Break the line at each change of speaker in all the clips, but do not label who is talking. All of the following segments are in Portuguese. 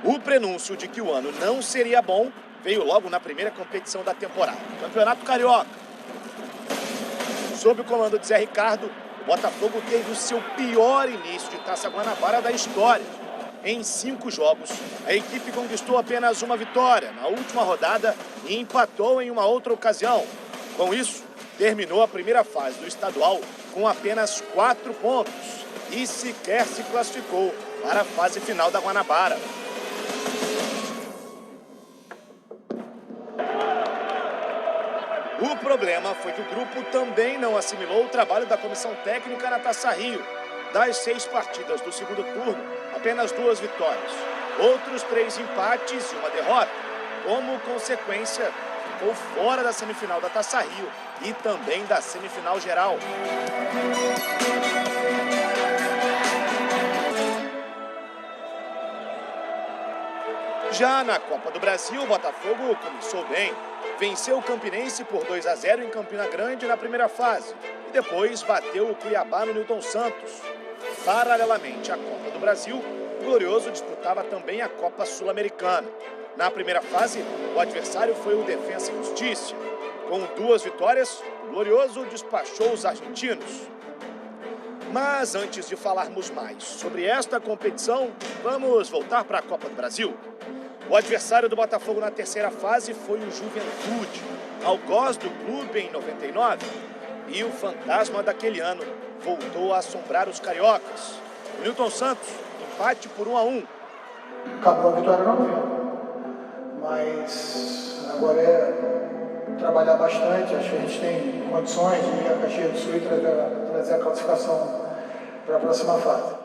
O prenúncio de que o ano não seria bom veio logo na primeira competição da temporada, Campeonato Carioca. Sob o comando de Zé Ricardo, o Botafogo teve o seu pior início de Taça Guanabara da história. Em 5 jogos, a equipe conquistou apenas uma vitória na última rodada e empatou em uma outra ocasião. Com isso, terminou a primeira fase do estadual com apenas 4 pontos e sequer se classificou para a fase final da Guanabara. O problema foi que o grupo também não assimilou o trabalho da comissão técnica na Taça Rio. Das 6 partidas do segundo turno, apenas 2 vitórias, outros 3 empates e uma derrota. Como consequência, ficou fora da semifinal da Taça Rio e também da semifinal geral. Já na Copa do Brasil, o Botafogo começou bem. Venceu o Campinense por 2-0 em Campina Grande na primeira fase e depois bateu o Cuiabá no Newton Santos. Paralelamente à Copa do Brasil, o Glorioso disputava também a Copa Sul-Americana. Na primeira fase, o adversário foi o Defensa e Justiça. Com 2 vitórias, o Glorioso despachou os argentinos. Mas antes de falarmos mais sobre esta competição, vamos voltar para a Copa do Brasil. O adversário do Botafogo na terceira fase foi o Juventude, algoz do clube em 99. E o fantasma daquele ano voltou a assombrar os cariocas. O Newton Santos, empate por 1-1.
Acabou a vitória não, mas agora é trabalhar bastante. Acho que a gente tem condições de ir a Caxias do Sul e trazer a classificação para a próxima fase.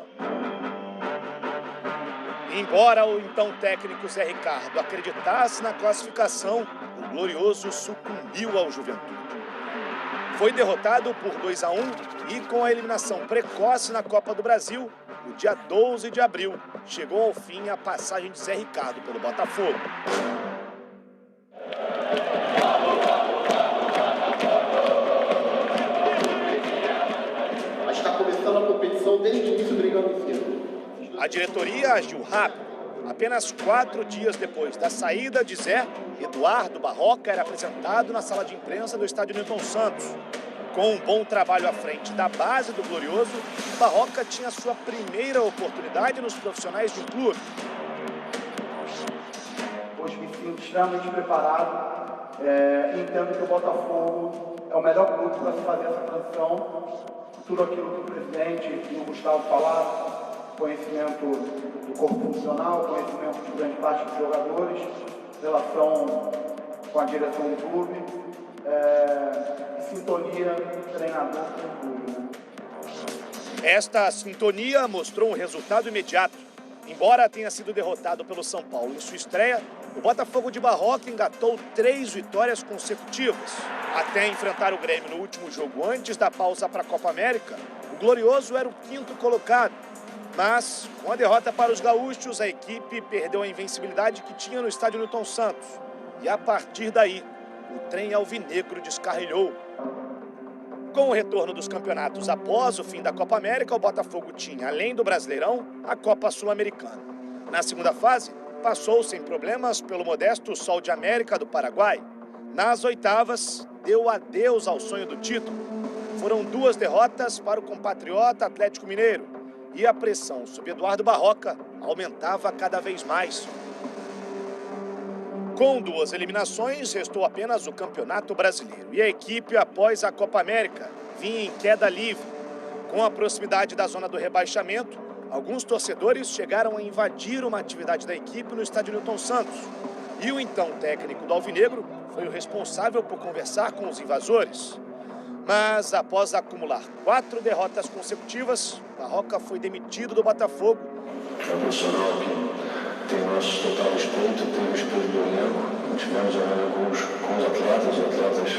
Embora o então técnico Zé Ricardo acreditasse na classificação, o Glorioso sucumbiu ao Juventude. Foi derrotado por 2-1 e com a eliminação precoce na Copa do Brasil, no dia 12 de abril, chegou ao fim a passagem de Zé Ricardo pelo Botafogo.
Mas está começando a competição desde o início brigando em cima.
A diretoria agiu rápido. Apenas 4 dias depois da saída de Zé, Eduardo Barroca era apresentado na sala de imprensa do estádio Newton Santos. Com um bom trabalho à frente da base do Glorioso, Barroca tinha sua primeira oportunidade nos profissionais de um clube.
Hoje me sinto extremamente preparado. Entendo que o Botafogo é o melhor clube para se fazer essa transição. Tudo aquilo que o presidente e o Gustavo falaram, conhecimento do corpo funcional, conhecimento de grande parte dos jogadores, relação com a direção do clube, sintonia, treinador com o clube.
Esta sintonia mostrou um resultado imediato. Embora tenha sido derrotado pelo São Paulo em sua estreia, o Botafogo de Barroca engatou 3 vitórias consecutivas. Até enfrentar o Grêmio no último jogo antes da pausa para a Copa América, o Glorioso era o 5º colocado. Mas, com a derrota para os gaúchos, a equipe perdeu a invencibilidade que tinha no estádio Newton Santos. E a partir daí, o trem alvinegro descarrilhou. Com o retorno dos campeonatos após o fim da Copa América, o Botafogo tinha, além do Brasileirão, a Copa Sul-Americana. Na segunda fase, passou sem problemas pelo modesto Sol de América do Paraguai. Nas oitavas, deu adeus ao sonho do título. Foram 2 derrotas para o compatriota Atlético Mineiro. E a pressão sobre Eduardo Barroca aumentava cada vez mais. Com 2 eliminações, restou apenas o Campeonato Brasileiro. E a equipe, após a Copa América, vinha em queda livre. Com a proximidade da zona do rebaixamento, alguns torcedores chegaram a invadir uma atividade da equipe no estádio Newton Santos. E o então técnico do Alvinegro foi o responsável por conversar com os invasores. Mas, após acumular 4 derrotas consecutivas, Barroca foi demitido do Botafogo.
É um profissional que tem o nosso total respeito, tem o respeito do elenco. Tivemos a reunião com os atletas, os atletas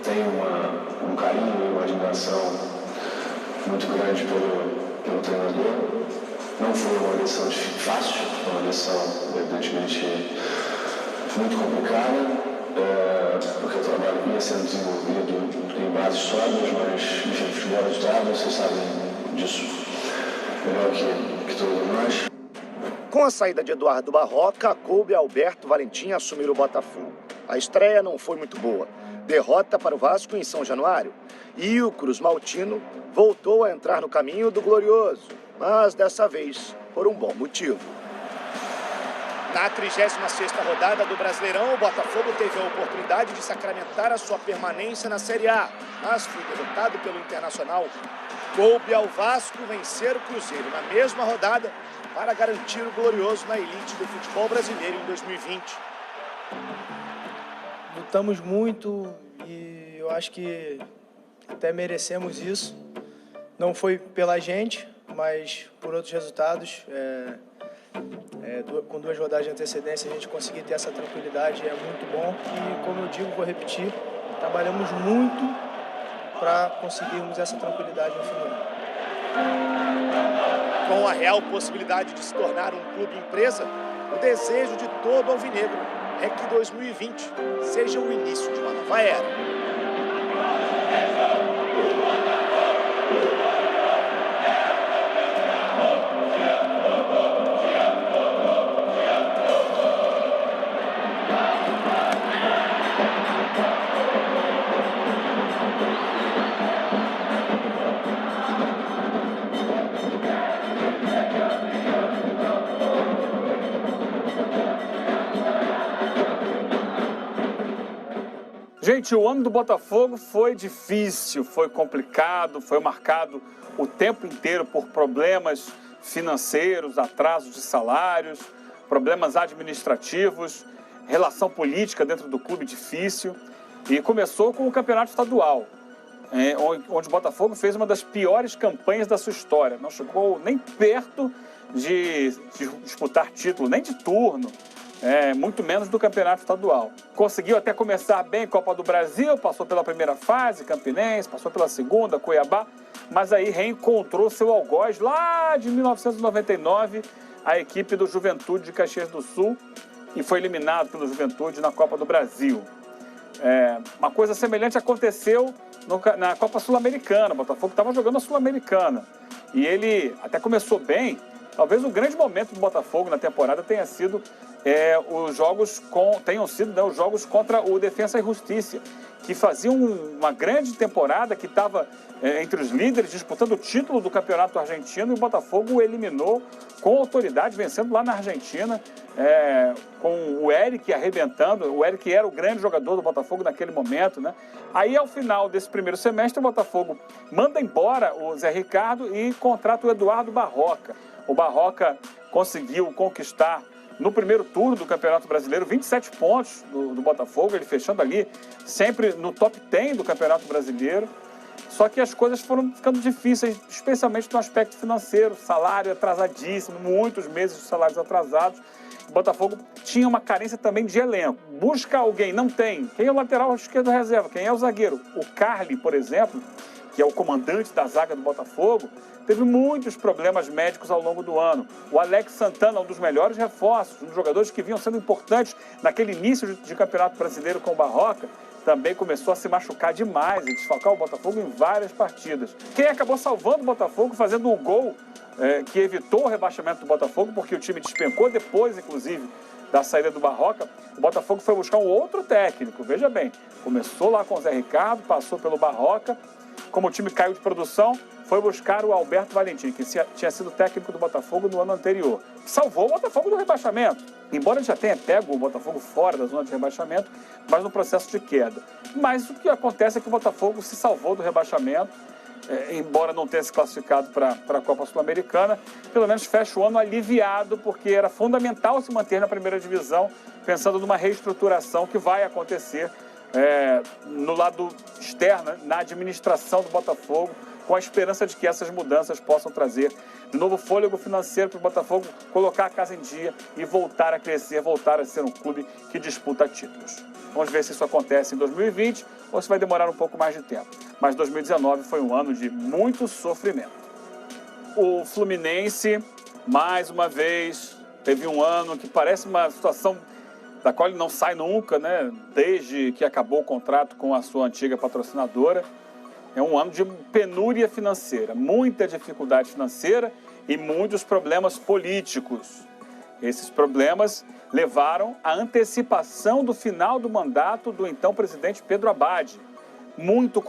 têm um carinho e uma admiração muito grande pelo treinador. Não foi uma eleição fácil, foi uma eleição, evidentemente, muito complicada. Porque o trabalho vinha sendo desenvolvido em bases sólidas, mas enfim, futebol de dados, vocês sabem disso melhor que todos nós.
Com a saída de Eduardo Barroca, coube a Alberto Valentim assumir o Botafogo. A estreia não foi muito boa. Derrota para o Vasco em São Januário. E o Cruz Maltino voltou a entrar no caminho do glorioso, mas dessa vez por um bom motivo. Na 36ª rodada do Brasileirão, o Botafogo teve a oportunidade de sacramentar a sua permanência na Série A, mas foi derrotado pelo Internacional. Coube ao Vasco vencer o Cruzeiro na mesma rodada para garantir o glorioso na elite do futebol brasileiro em 2020.
Lutamos muito e eu acho que até merecemos isso. Não foi pela gente, mas por outros resultados. Com 2 rodadas de antecedência, a gente conseguir ter essa tranquilidade é muito bom. E, como eu digo, vou repetir, trabalhamos muito para conseguirmos essa tranquilidade no final.
Com a real possibilidade de se tornar um clube empresa, o desejo de todo alvinegro é que 2020 seja o início de uma nova era.
Gente, o ano do Botafogo foi difícil, foi complicado, foi marcado o tempo inteiro por problemas financeiros, atrasos de salários, problemas administrativos, relação política dentro do clube difícil. E começou com o campeonato estadual, onde o Botafogo fez uma das piores campanhas da sua história. Não chegou nem perto de disputar título, nem de turno. Muito menos do campeonato estadual. Conseguiu até começar bem Copa do Brasil, passou pela primeira fase, Campinense, passou pela segunda, Cuiabá, mas aí reencontrou seu algoz lá de 1999, a equipe do Juventude de Caxias do Sul, e foi eliminado pelo Juventude na Copa do Brasil. Uma coisa semelhante aconteceu na Copa Sul-Americana. O Botafogo estava jogando a Sul-Americana e ele até começou bem. Talvez o grande momento do Botafogo na temporada tenham sido os jogos contra o Defensa e Justiça, que faziam uma grande temporada, que estava entre os líderes, disputando o título do campeonato argentino, e o Botafogo o eliminou com autoridade, vencendo lá na Argentina, com o Eric arrebentando. O Eric era o grande jogador do Botafogo naquele momento, né? Aí, ao final desse primeiro semestre, o Botafogo manda embora o Zé Ricardo e contrata o Eduardo Barroca. O Barroca conseguiu conquistar, no primeiro turno do Campeonato Brasileiro, 27 pontos do Botafogo, ele fechando ali sempre no top 10 do Campeonato Brasileiro. Só que as coisas foram ficando difíceis, especialmente no aspecto financeiro, salário atrasadíssimo, muitos meses de salários atrasados. O Botafogo tinha uma carência também de elenco. Busca alguém, não tem. Quem é o lateral esquerdo reserva? Quem é o zagueiro? O Carli, por exemplo, que é o comandante da zaga do Botafogo, teve muitos problemas médicos ao longo do ano. O Alex Santana, um dos melhores reforços, um dos jogadores que vinham sendo importantes naquele início de Campeonato Brasileiro com o Barroca, também começou a se machucar demais e desfalcar o Botafogo em várias partidas. Quem acabou salvando o Botafogo, fazendo o gol que evitou o rebaixamento do Botafogo, porque o time despencou depois, inclusive, da saída do Barroca, o Botafogo foi buscar um outro técnico. Veja bem, começou lá com o Zé Ricardo, passou pelo Barroca. Como o time caiu de produção, foi buscar o Alberto Valentim, que tinha sido técnico do Botafogo no ano anterior. Salvou o Botafogo do rebaixamento. Embora já tenha pego o Botafogo fora da zona de rebaixamento, mas no processo de queda. Mas o que acontece é que o Botafogo se salvou do rebaixamento, embora não tenha se classificado para a Copa Sul-Americana, pelo menos fecha o ano aliviado, porque era fundamental se manter na primeira divisão, pensando numa reestruturação que vai acontecer no lado externo, na administração do Botafogo, com a esperança de que essas mudanças possam trazer de novo fôlego financeiro para o Botafogo colocar a casa em dia e voltar a crescer, voltar a ser um clube que disputa títulos. Vamos ver se isso acontece em 2020 ou se vai demorar um pouco mais de tempo. Mas 2019 foi um ano de muito sofrimento. O Fluminense, mais uma vez, teve um ano que parece uma situação da qual ele não sai nunca, né? Desde que acabou o contrato com a sua antiga patrocinadora. É um ano de penúria financeira, muita dificuldade financeira e muitos problemas políticos. Esses problemas levaram à antecipação do final do mandato do então presidente Pedro Abad. Muito